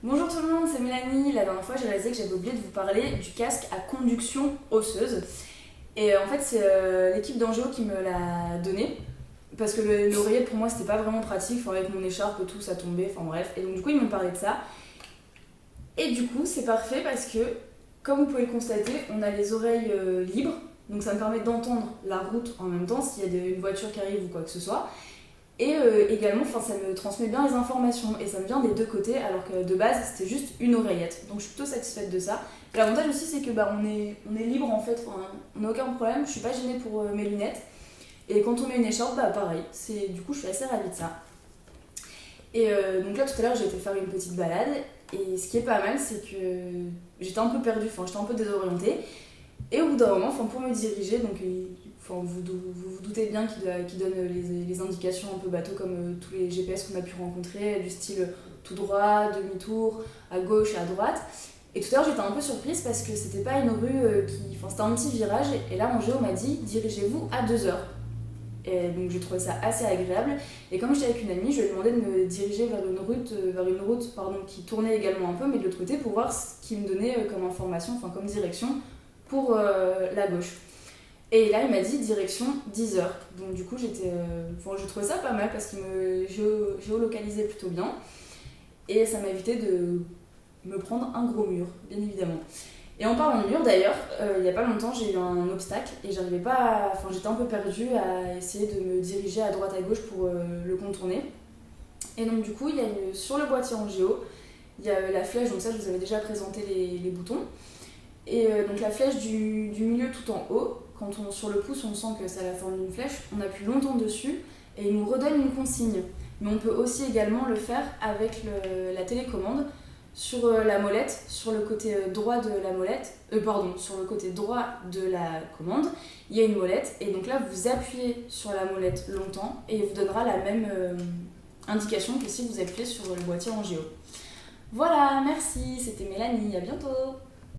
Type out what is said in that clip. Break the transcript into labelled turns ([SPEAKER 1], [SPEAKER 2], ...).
[SPEAKER 1] Bonjour tout le monde, c'est Mélanie. La dernière fois, j'ai réalisé que j'avais oublié de vous parler du casque à conduction osseuse. Et en fait, c'est l'équipe d'Angéo qui me l'a donné. Parce que l'oreillette, pour moi, c'était pas vraiment pratique. Enfin, avec mon écharpe et tout, ça tombait. Enfin, bref. Et donc, du coup, ils m'ont parlé de ça. Et du coup, c'est parfait parce que, comme vous pouvez le constater, on a les oreilles libres. Donc, ça me permet d'entendre la route en même temps s'il y a une voiture qui arrive ou quoi que ce soit. Et également, ça me transmet bien les informations et ça me vient des deux côtés alors que de base c'était juste une oreillette. Donc je suis plutôt satisfaite de ça. Et l'avantage aussi c'est que on est libre en fait, on n'a aucun problème, je suis pas gênée pour mes lunettes. Et quand on met une écharpe, pareil. Du coup je suis assez ravie de ça. Et donc là tout à l'heure j'ai été faire une petite balade et ce qui est pas mal c'est que j'étais un peu perdue, j'étais un peu désorientée. Et au bout d'un moment, pour me diriger, donc vous doutez bien qu'il donne les indications un peu bateau comme tous les GPS qu'on a pu rencontrer, du style tout droit, demi-tour, à gauche et à droite. Et tout à l'heure, j'étais un peu surprise parce que c'était pas une rue c'était un petit virage. Et là, mon géo m'a dit dirigez-vous à 2 heures. Et donc j'ai trouvé ça assez agréable. Et comme j'étais avec une amie, je lui ai demandé de me diriger vers une route qui tournait également un peu, mais de l'autre côté pour voir ce qu'il me donnait comme information, comme direction pour la gauche. Et là, il m'a dit direction 10 heures. Donc du coup, je trouvais ça pas mal parce qu'il me géolocalisait plutôt bien. Et ça m'a évité de me prendre un gros mur, bien évidemment. Et en parlant de mur, d'ailleurs, il y a pas longtemps, j'ai eu un obstacle et j'arrivais pas j'étais un peu perdue à essayer de me diriger à droite à gauche pour le contourner. Et donc du coup, sur le boîtier en géo, il y a la flèche, donc ça je vous avais déjà présenté les boutons. Et donc la flèche du milieu tout en haut, sur le pouce on sent que ça a la forme d'une flèche, on appuie longtemps dessus et il nous redonne une consigne. Mais on peut aussi également le faire avec la télécommande sur la molette, sur le côté droit de la molette, sur le côté droit de la commande, il y a une molette et donc là vous appuyez sur la molette longtemps et il vous donnera la même indication que si vous appuyez sur le boîtier en géo. Voilà, merci, c'était Mélanie, à bientôt.